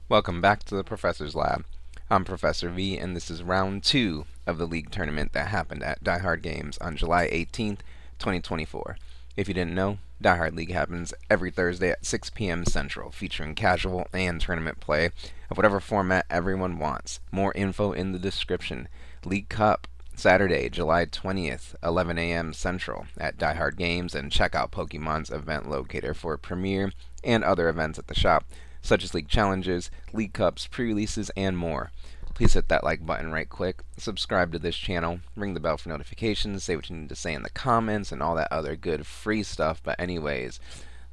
Welcome back to the Professor's Lab. I'm Professor V, and this is round 2 of the league tournament that happened at Die Hard Games on July 18th, 2024. If you didn't know, Die Hard League happens every Thursday at 6 p.m. Central, featuring casual and tournament play of whatever format everyone wants. More info in the description. League Cup, Saturday, July 20th, 11 a.m. Central at Die Hard Games, and check out Pokemon's event locator for premiere and other events at the shop, such as League Challenges, League Cups, pre-releases, and more. Please hit that like button right quick, subscribe to this channel, ring the bell for notifications, say what you need to say in the comments, and all that other good free stuff. But anyways,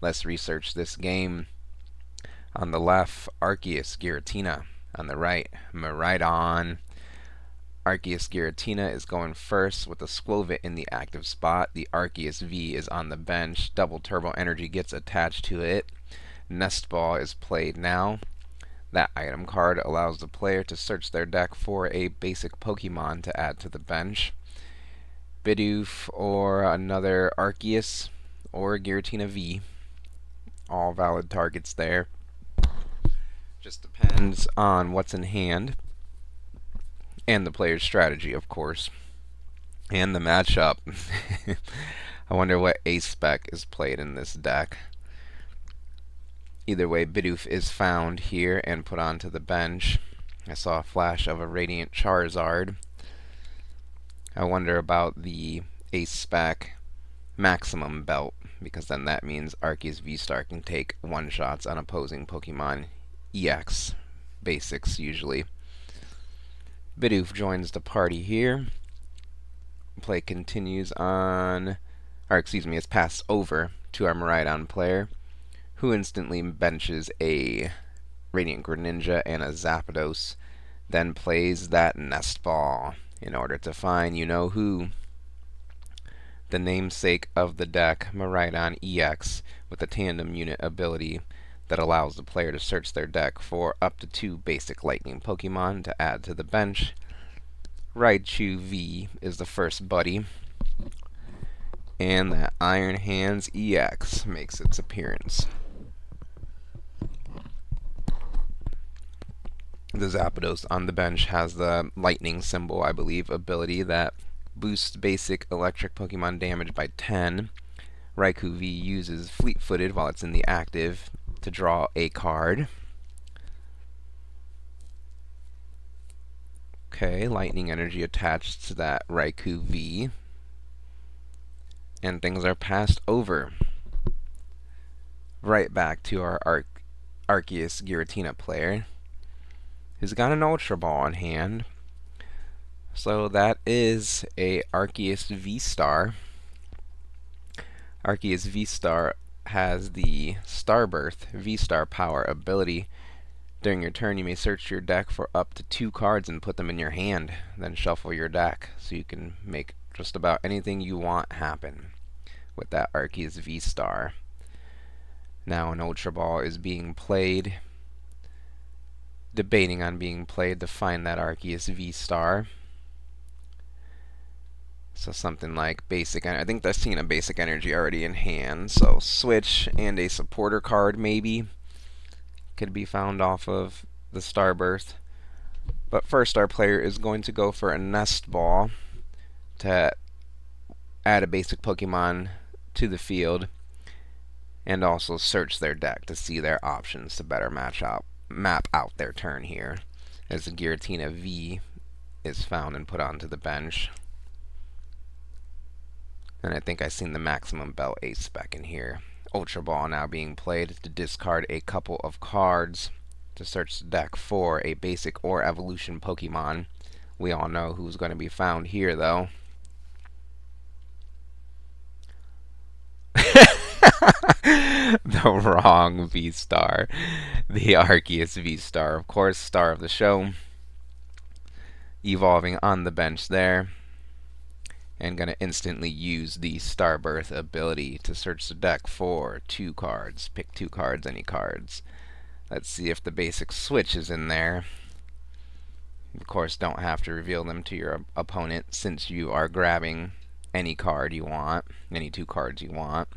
let's research this game. On the left, Arceus Giratina. On the right, Miraidon. Arceus Giratina is going first with the Skwovet in the active spot. The Arceus V is on the bench. Double Turbo Energy gets attached to it. Nest Ball is played now. That item card allows the player to search their deck for a basic Pokemon to add to the bench. Bidoof or another Arceus or Giratina V. All valid targets there. Just depends on what's in hand and the player's strategy, of course, and the matchup. I wonder what ace spec is played in this deck. Either way, Bidoof is found here and put onto the bench. I saw a flash of a Radiant Charizard. I wonder about the ace spec maximum belt, because then that means Arceus V-Star can take one-shots on opposing Pokemon EX basics usually. Bidoof joins the party here. Play continues on, or excuse me, it's passed over to our Miraidon player, who instantly benches a Radiant Greninja and a Zapdos, then plays that Nest Ball in order to find you-know-who, the namesake of the deck, Miraidon EX, with a tandem unit ability that allows the player to search their deck for up to 2 basic Lightning Pokemon to add to the bench. Raichu V is the first buddy, and that Iron Hands EX makes its appearance. The Zapdos on the bench has the lightning symbol, I believe, ability that boosts basic electric Pokemon damage by 10. Raichu V uses Fleet-Footed while it's in the active to draw a card. Okay, lightning energy attached to that Raichu V. And things are passed over. Right back to our Arceus Giratina player, who's got an Ultra Ball in hand. So that is a Arceus V-Star. Arceus V-Star has the Starbirth V-Star power ability. During your turn, you may search your deck for up to 2 cards and put them in your hand. Then shuffle your deck so you can make just about anything you want happen with that Arceus V-Star. Now an Ultra Ball is being played, debating on being played to find that Arceus V-Star. So something like basic, I think I've seen a basic energy already in hand, so switch and a supporter card maybe could be found off of the Starbirth. But first our player is going to go for a Nest Ball to add a basic Pokemon to the field and also search their deck to see their options to better map out their turn here, as the Giratina V is found and put onto the bench. And I think I've seen the maximum belt ace spec in here. Ultra Ball now being played to discard a couple of cards to search the deck for a basic or evolution Pokemon. We all know who's going to be found here, though. The wrong V-Star. The Arceus V-Star, of course, star of the show. Evolving on the bench there. And going to instantly use the Starbirth ability to search the deck for 2 cards. Pick 2 cards, any cards. Let's see if the basic switch is in there. Of course, don't have to reveal them to your opponent since you are grabbing any card you want, any 2 cards you want.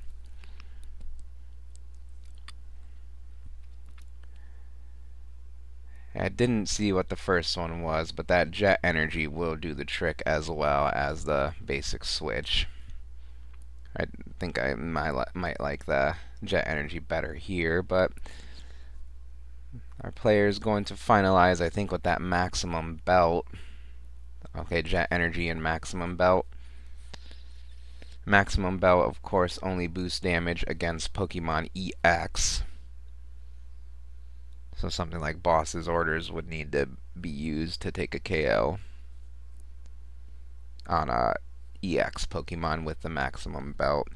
I didn't see what the first one was, but that jet energy will do the trick as well as the basic switch. I think I might like the jet energy better here, but our player is going to finalize, I think, with that maximum belt. Okay, jet energy and maximum belt. Maximum belt, of course, only boosts damage against Pokemon EX. So something like Boss's Orders would need to be used to take a KO on a EX Pokemon with the maximum belt.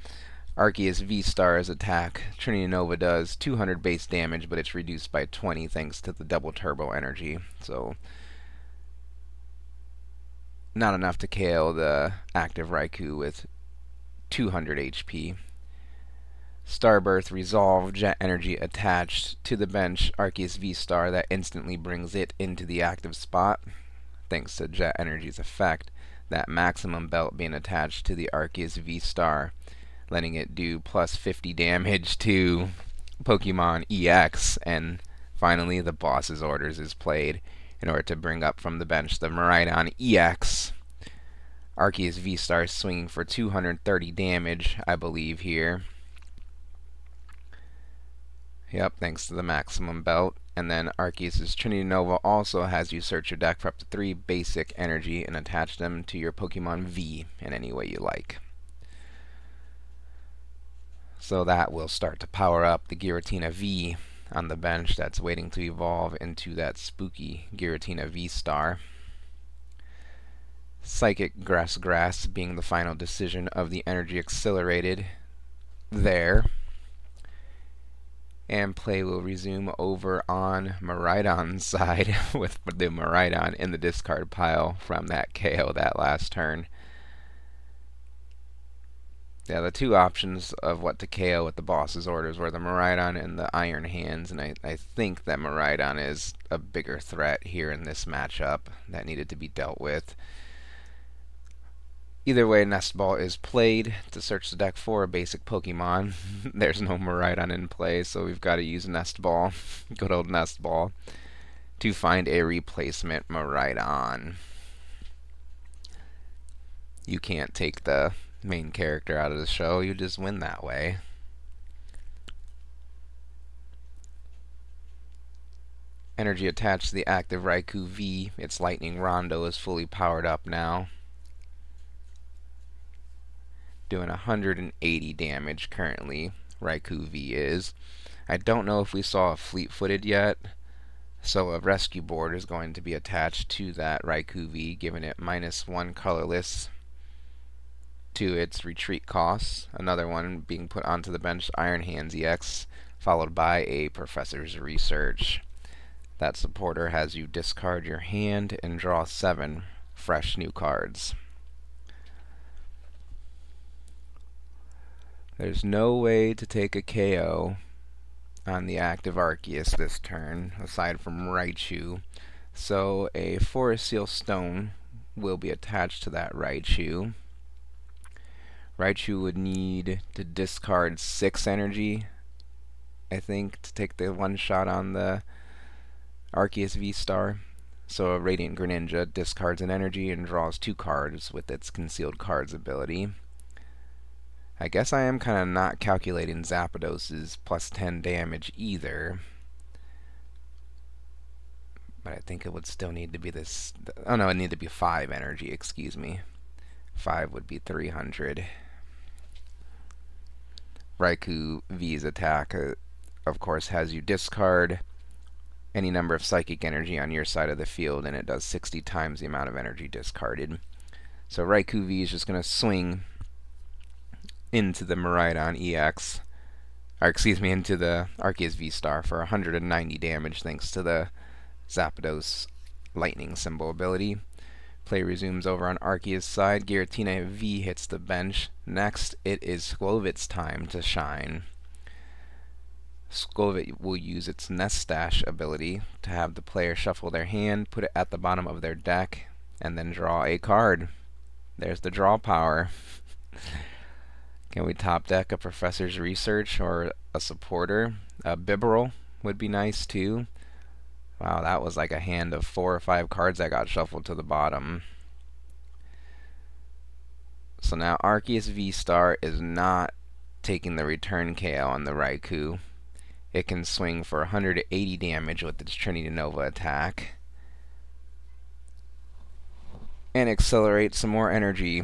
Arceus V-Star's attack, Trinity Nova, does 200 base damage, but it's reduced by 20 thanks to the double turbo energy. So not enough to KO the active Raikou with 200 HP. Starbirth Resolve, jet energy attached to the bench Arceus V-Star that instantly brings it into the active spot, thanks to jet energy's effect, that maximum belt being attached to the Arceus V-Star, letting it do plus 50 damage to Pokemon EX. And finally, the Boss's Orders is played in order to bring up from the bench the Miraidon EX. Arceus V-Star is swinging for 230 damage, I believe, here. Yep, thanks to the maximum belt. And then Arceus' Trinity Nova also has you search your deck for up to 3 basic energy and attach them to your Pokemon V in any way you like. So that will start to power up the Giratina V on the bench that's waiting to evolve into that spooky Giratina V-Star. Psychic Grass being the final decision of the energy accelerated there. And play will resume over on Miraidon's side with the Miraidon in the discard pile from that KO that last turn. Yeah, the two options of what to KO with the Boss's Orders were the Miraidon and the Iron Hands, and I think that Miraidon is a bigger threat here in this matchup that needed to be dealt with. Either way, Nest Ball is played to search the deck for a basic Pokemon. There's no Miraidon in play, so we've got to use Nest Ball, good old Nest Ball, to find a replacement Miraidon. You can't take the main character out of the show, you just win that way. Energy attached to the active Raikou V. Its Lightning Rondo is fully powered up now, doing 180 damage currently. Raikou V is. I don't know if we saw a fleet-footed yet, so a rescue board is going to be attached to that Raikou V, giving it -1 colorless to its retreat costs. Another one being put onto the bench, Iron Hands EX, followed by a Professor's Research. That supporter has you discard your hand and draw 7 fresh new cards. There's no way to take a KO on the active Arceus this turn, aside from Raichu. So a Forest Seal Stone will be attached to that Raichu. Raichu would need to discard 6 energy, I think, to take the one shot on the Arceus V-Star. So a Radiant Greninja discards an energy and draws 2 cards with its Concealed Cards ability. I guess I am kind of not calculating Zapdos's plus 10 damage either. But I think it would still need to be this... Oh no, it need to be 5 energy, excuse me. 5 would be 300. Raikou V's attack, of course, has you discard any number of psychic energy on your side of the field, and it does 60 times the amount of energy discarded. So Raikou V is just going to swing into the Miraidon EX, or excuse me, into the Arceus V-Star for 190 damage thanks to the Zapdos lightning symbol ability. Play resumes over on Arceus' side. Giratina V hits the bench. Next, it is Skwovet's time to shine. Skwovet will use its Nest Stash ability to have the player shuffle their hand, put it at the bottom of their deck, and then draw a card. There's the draw power. Can we top deck a Professor's Research or a supporter? A Bibarel would be nice too. Wow, that was like a hand of 4 or 5 cards that got shuffled to the bottom. So now Arceus V-Star is not taking the return KO on the Raikou. It can swing for 180 damage with its Trinity Nova attack. And accelerate some more energy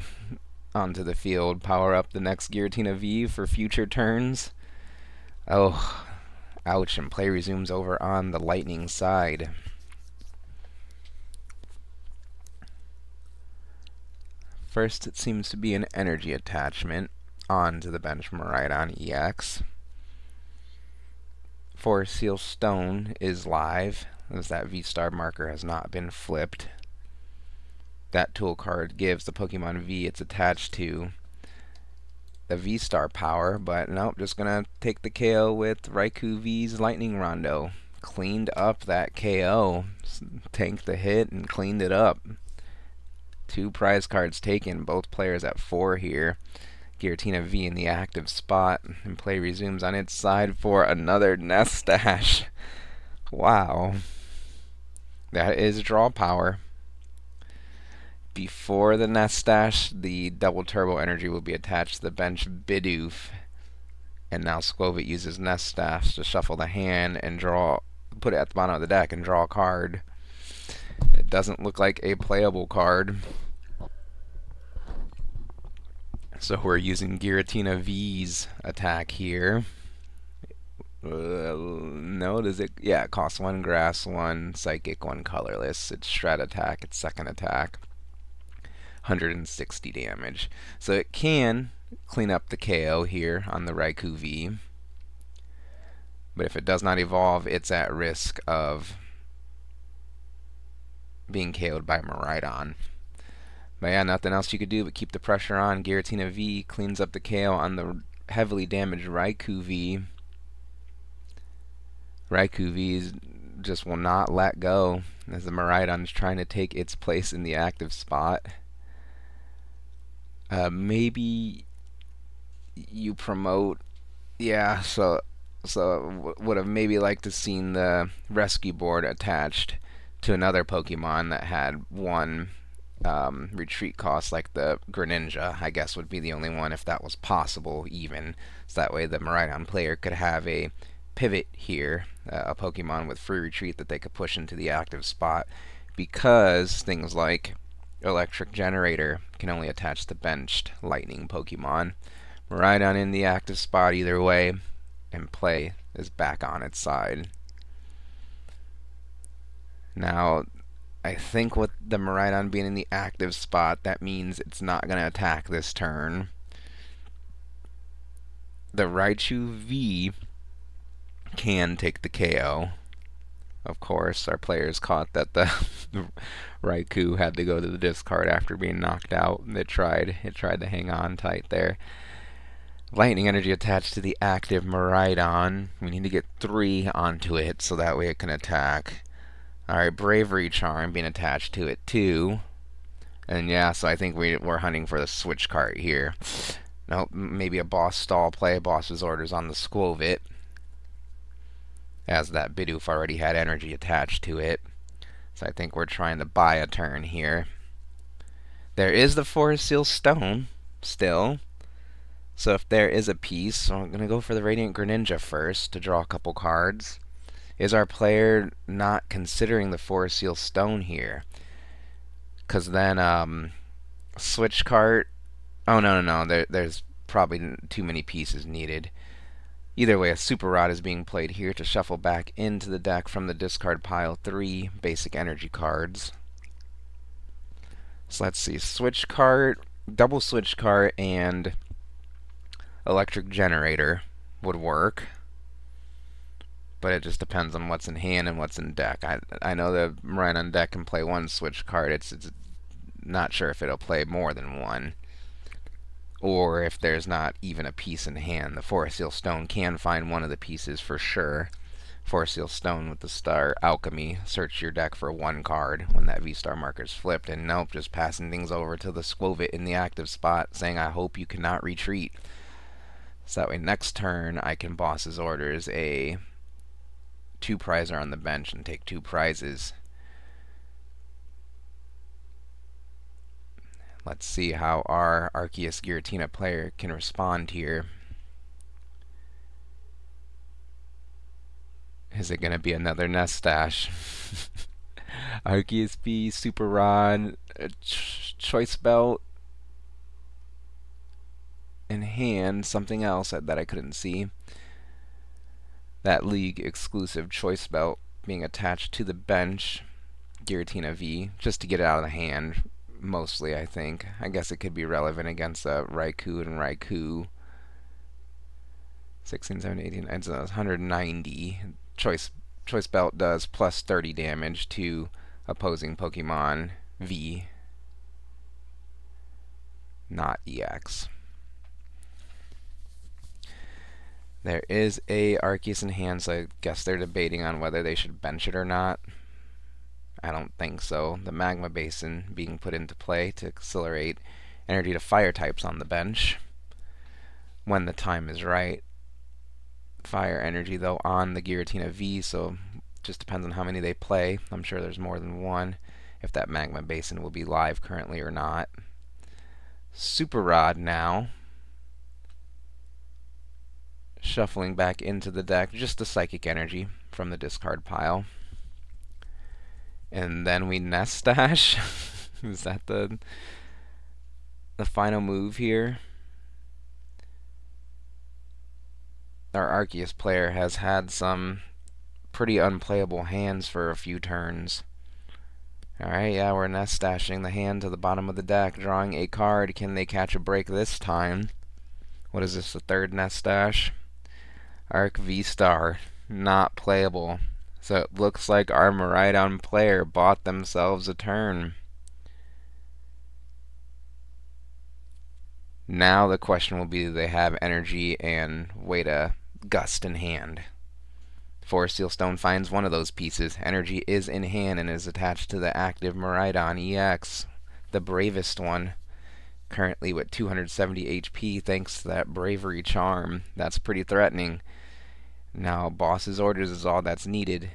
onto the field. Power up the next Giratina V for future turns. Oh, ouch, and play resumes over on the Lightning side. First, it seems to be an energy attachment onto the bench Miraidon EX. Forest Seal Stone is live, as that V-Star marker has not been flipped. That tool card gives the Pokemon V it's attached to the V-Star power, but nope, just gonna take the KO with Raikou V's Lightning Rondo. Cleaned up that KO, tanked the hit and cleaned it up. 2 prize cards taken, both players at 4 here. Giratina V in the active spot, and play resumes on its side for another Nestash. Wow. That is draw power. Before the Nestash, the double turbo energy will be attached to the bench Bidoof. And now Skwovet uses Nestash to shuffle the hand and put it at the bottom of the deck and draw a card. It doesn't look like a playable card. So we're using Giratina V's attack here. No, does it? Yeah, it costs 1 grass, 1 psychic, 1 colorless. It's strat attack, its second attack. 160 damage. So it can clean up the KO here on the Raikou V. But if it does not evolve, it's at risk of being KO'd by Miraidon. But yeah, nothing else you could do but keep the pressure on. Giratina V cleans up the KO on the heavily damaged Raikou V. Raikou V just will not let go as the Miraidon is trying to take its place in the active spot. Maybe you promote, yeah, so would have maybe liked to seen the rescue board attached to another Pokemon that had 1 retreat cost, like the Greninja, I guess would be the only one if that was possible even. So that way the Miraidon player could have a pivot here, a Pokemon with free retreat that they could push into the active spot, because things like Electric Generator can only attach to benched Lightning Pokemon. Miraidon in the active spot either way, and play is back on its side. Now, I think with the Miraidon being in the active spot, that means it's not going to attack this turn. The Raichu V can take the KO. Of course, our players caught that the Raikou had to go to the discard after being knocked out. It tried to hang on tight there. Lightning energy attached to the active Miraidon. We need to get 3 onto it so that way it can attack. Alright, Bravery Charm being attached to it too. And yeah, so I think we're hunting for the switch card here. Nope, maybe a boss stall play. Boss's orders on the Skwovet, as that Bidoof already had energy attached to it. So I think we're trying to buy a turn here. There is the Forest Seal Stone still. So if there is a piece, so I'm going to go for the Radiant Greninja first to draw a couple cards. Is our player not considering the Forest Seal Stone here? Because then switch cart. Oh, no. There's probably too many pieces needed. Either way, a Super Rod is being played here to shuffle back into the deck from the discard pile 3 basic energy cards. So let's see, switch cart, double switch cart, and Electric Generator would work. But it just depends on what's in hand and what's in deck. I know the Miraidon deck can play 1 switch card. It's not sure if it'll play more than 1. Or if there's not even a piece in hand. The Forest Seal Stone can find one of the pieces for sure. Forest Seal Stone with the Star Alchemy. Search your deck for 1 card when that V-Star marker's flipped. And nope, just passing things over to the Skwovet in the active spot, saying I hope you cannot retreat. So that way next turn I can boss's orders a two-prizer on the bench and take two prizes. Let's see how our Arceus Giratina player can respond here. Is it going to be another Nest Stash? Arceus B, Super Rod, Choice Belt, in hand, something else that I couldn't see. That league exclusive Choice Belt being attached to the bench. Giratina V, just to get it out of the hand, mostly, I think. I guess it could be relevant against Raikou and Raikou. 16, 17, 18, it's 190. Choice Belt does plus 30 damage to opposing Pokemon V, not EX. There is a Arceus in hand, so I guess they're debating on whether they should bench it or not. I don't think so. The Magma Basin being put into play to accelerate energy to fire types on the bench when the time is right. Fire energy, though, on the Giratina V, so just depends on how many they play. I'm sure there's more than one, if that Magma Basin will be live currently or not. Super Rod now. Shuffling back into the deck, just the Psychic Energy from the discard pile. And then we Nest Stash. Is that the final move here? Our Arceus player has had some pretty unplayable hands for a few turns. Alright, yeah, we're Nest Stashing the hand to the bottom of the deck, drawing a card. Can they catch a break this time? What is this, the third Nest Stash? Arc V-Star, not playable. So it looks like our Miraidon player bought themselves a turn. Now the question will be, do they have energy and way to gust in hand? Forest Seal Stone finds one of those pieces. Energy is in hand and is attached to the active Miraidon EX, the bravest one. Currently with 270 HP thanks to that Bravery Charm. That's pretty threatening. Now Boss's Orders is all that's needed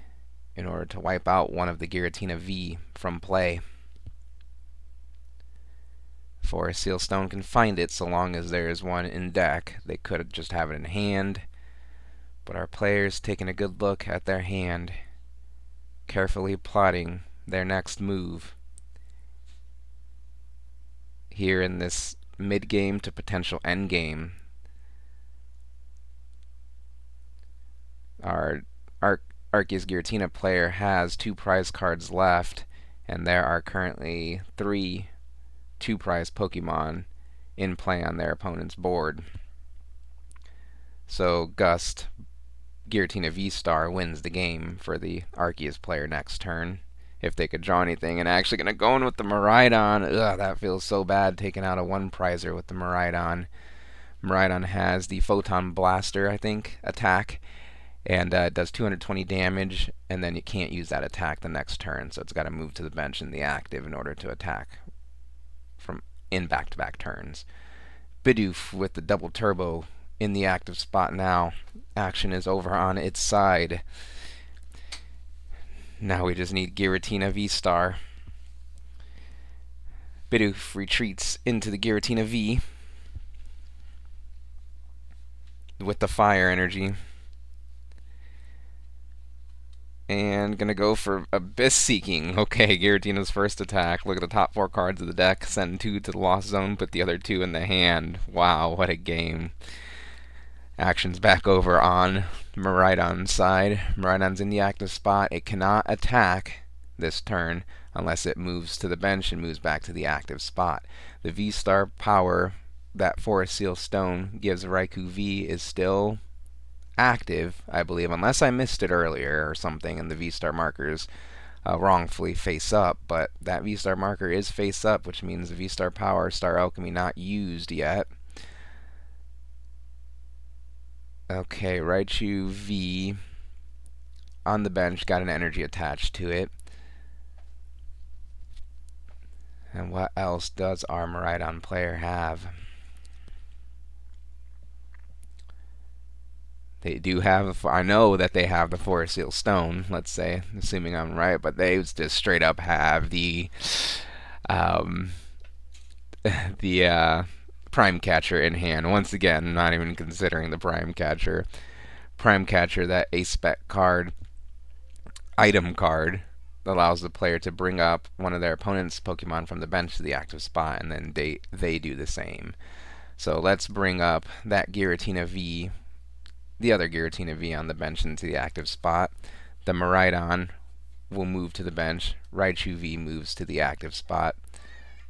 in order to wipe out one of the Giratina V from play. Forest Seal Stone can find it so long as there is one in deck. They could just have it in hand, but our players taking a good look at their hand, carefully plotting their next move here in this mid-game to potential end-game. Our Arceus Giratina player has 2 prize cards left, and there are currently 3 2-prize Pokemon in play on their opponent's board. So Gust, Giratina V-Star, wins the game for the Arceus player next turn. If they could draw anything, and actually going to go in with the Miraidon. Ugh, that feels so bad, taking out a 1-prizer with the Miraidon. Miraidon has the Photon Blaster, I think, attack, and it does 220 damage, and then you can't use that attack the next turn, so it's got to move to the bench in the active in order to attack from in back-to-back turns. Bidoof with the double turbo in the active spot now. Action is over on its side. Now we just need Giratina V-Star. Bidoof retreats into the Giratina V with the fire energy. And gonna go for Abyss Seeking. Okay, Giratina's first attack. Look at the top 4 cards of the deck. Send 2 to the Lost Zone, put the other 2 in the hand. Wow, what a game. Action's back over on Miraidon's side. Miraidon's in the active spot. It cannot attack this turn unless it moves to the bench and moves back to the active spot. The V-Star power that Forest Seal Stone gives Raikou V is still active, I believe, unless I missed it earlier or something and the V-Star markers wrongfully face up, but that V-Star marker is face up, which means the V-Star power, Star Alchemy, not used yet. Okay, Raichu V on the bench, got an energy attached to it. And what else does our Miraidon player have? They do have, I know that they have the Forest Seal Stone, let's say, assuming I'm right, but they just straight up have um, the Prime Catcher in hand. Once again, not even considering the Prime Catcher. Prime Catcher, that ace spec card, item card, allows the player to bring up one of their opponent's Pokemon from the bench to the active spot, and then they do the same. So let's bring up that Giratina V, the other Giratina V on the bench into the active spot. The Miraidon will move to the bench. Raichu V moves to the active spot.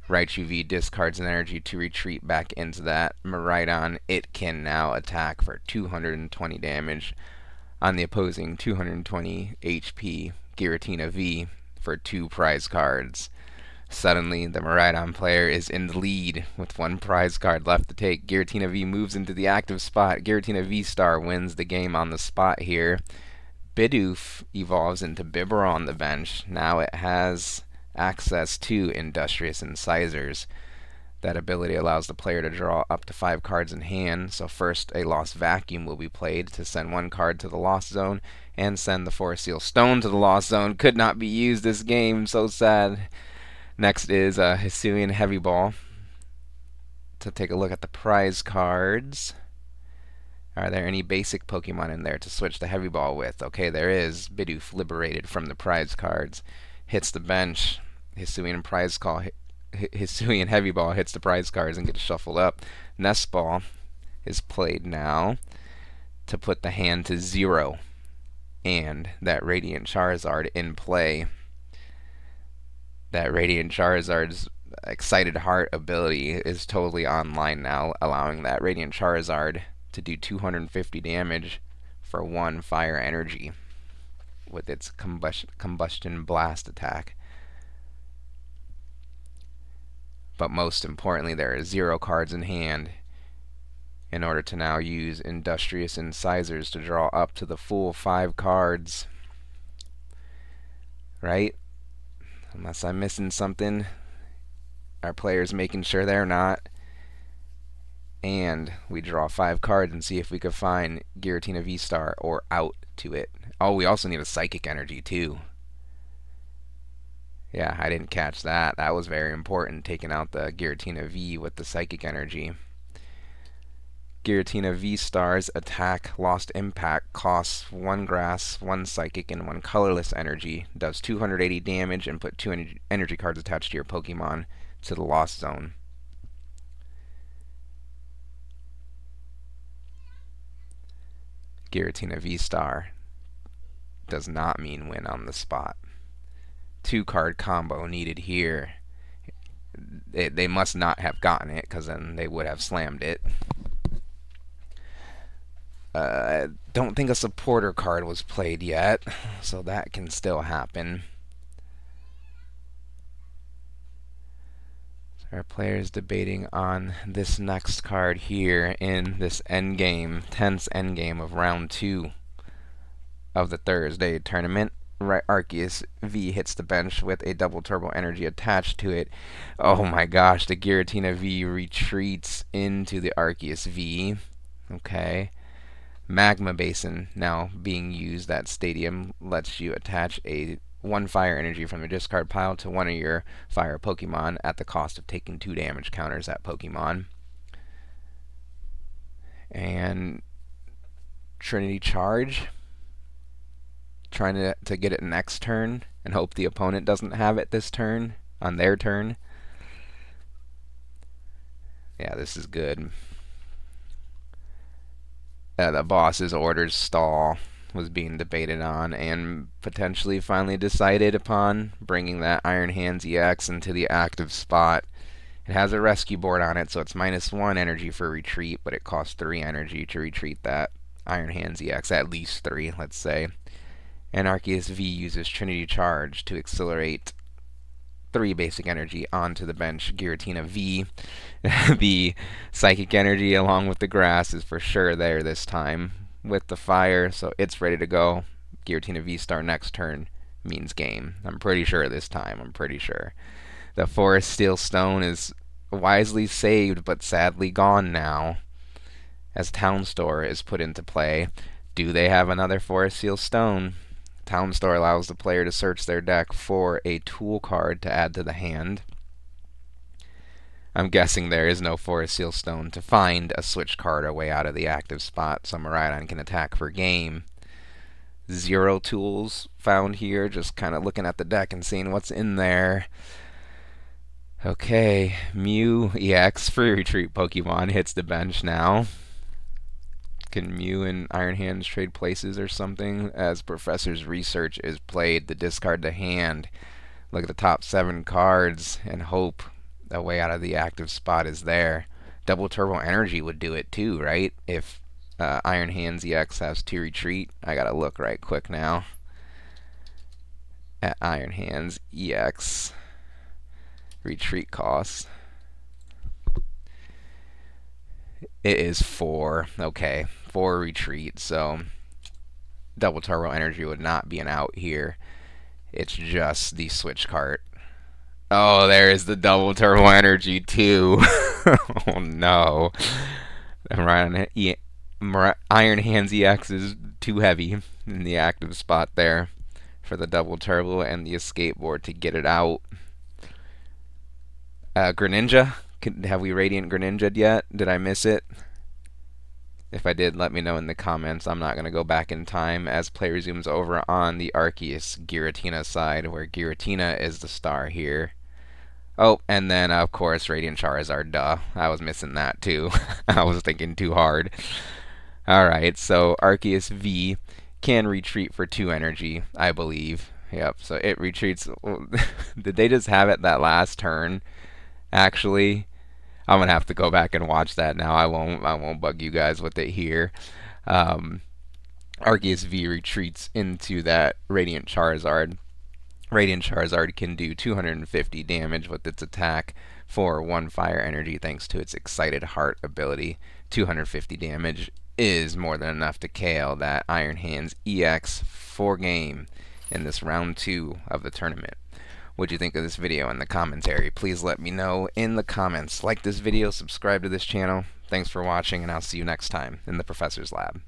Raichu V discards an energy to retreat back into that Miraidon. It can now attack for 220 damage on the opposing 220 HP Giratina V for 2 prize cards. Suddenly, the Miraidon player is in the lead with 1 prize card left to take. Giratina V moves into the active spot. Giratina V-Star wins the game on the spot here. Bidoof evolves into Bibarel on the bench. Now it has access to Industrious Incisors. That ability allows the player to draw up to 5 cards in hand. So first, a Lost Vacuum will be played to send 1 card to the Lost Zone and send the Forest Seal Stone to the Lost Zone. Could not be used this game. So sad. Next is Hisuian Heavy Ball. To take a look at the prize cards. Are there any basic Pokemon in there to switch the Heavy Ball with? Okay, there is. Bidoof liberated from the prize cards. Hits the bench. Hisuian Heavy Ball hits the prize cards and gets shuffled up. Nest Ball is played now to put the hand to 0. And that Radiant Charizard in play. That Radiant Charizard's Excited Heart ability is totally online now, allowing that Radiant Charizard to do 250 damage for 1 fire energy with its combustion blast attack. But most importantly, there are 0 cards in hand in order to now use Industrious Incisors to draw up to the full 5 cards. Right? Unless I'm missing something. Our players making sure they're not. And we draw 5 cards and see if we could find Giratina V-Star or out to it. Oh, we also need a Psychic Energy too. Yeah, I didn't catch that. That was very important, taking out the Giratina V with the Psychic Energy. Giratina V-Star's attack Lost Impact costs 1 grass, 1 psychic, and 1 colorless energy. Does 280 damage and put 2 energy cards attached to your Pokemon to the Lost Zone. Giratina V-Star does not mean win on the spot. 2-card combo needed here. They must not have gotten it, because then they would have slammed it. I don't think a supporter card was played yet, so that can still happen. So our players debating on this next card here in this endgame, tense endgame of round 2 of the Thursday tournament. Arceus V hits the bench with a double turbo energy attached to it. Oh my gosh, the Giratina V retreats into the Arceus V. Okay. Magma Basin now being used. That stadium lets you attach a 1 fire energy from the discard pile to one of your fire Pokemon at the cost of taking 2 damage counters at Pokemon. And Trinity Charge, trying to get it next turn and hope the opponent doesn't have it this turn on their turn. Yeah, this is good. The boss's orders stall was being debated on and potentially finally decided upon, bringing that Iron Hands EX into the active spot. It has a rescue board on it, so it's -1 energy for retreat, but it costs 3 energy to retreat that Iron Hands EX, at least 3, let's say. And Arceus V uses Trinity Charge to accelerate 3 basic energy onto the bench. Giratina V, the Psychic Energy along with the grass is for sure there this time with the fire, so it's ready to go. Giratina V-Star next turn means game. I'm pretty sure this time, I'm pretty sure. The Forest Seal Stone is wisely saved but sadly gone now, as Town Store is put into play. Do they have another Forest Seal Stone? Town Store allows the player to search their deck for a tool card to add to the hand. I'm guessing there is no Forest Seal Stone to find a switch card away out of the active spot, so Miraidon can attack for game. 0 tools found here, just kind of looking at the deck and seeing what's in there. Okay, Mew EX, free retreat Pokemon, hits the bench now. Can Mew and Iron Hands trade places or something? As Professor's research is played, the discard to hand. Look at the top 7 cards and hope a way out of the active spot is there. Double Turbo Energy would do it too, right? If Iron Hands EX has 2 retreat. I gotta look right quick now at Iron Hands EX retreat costs. It is 4. Okay, 4 retreat, so Double Turbo Energy would not be an out here. It's just the switch cart. Oh, there is the Double Turbo Energy too. Oh no. Iron Hands EX is too heavy in the active spot there for the Double Turbo and the escape board to get it out. Greninja? Have we Radiant Greninja'd yet? Did I miss it? If I did, let me know in the comments. I'm not going to go back in time as play resumes over on the Arceus Giratina side, where Giratina is the star here. Oh, and then, of course, Radiant Charizard, duh. I was missing that, too. I was thinking too hard. Alright, so Arceus V can retreat for 2 energy, I believe. Yep, so it retreats. Did they just have it that last turn? Actually, I'm gonna have to go back and watch that now. I won't bug you guys with it here. Arceus V retreats into that Radiant Charizard. Radiant Charizard can do 250 damage with its attack for 1 fire energy thanks to its Excited Heart ability. 250 damage is more than enough to KO that Iron Hands EX for game in this round 2 of the tournament. What'd you think of this video in the commentary? Please let me know in the comments. Like this video, subscribe to this channel. Thanks for watching, and I'll see you next time in the Professor's Lab.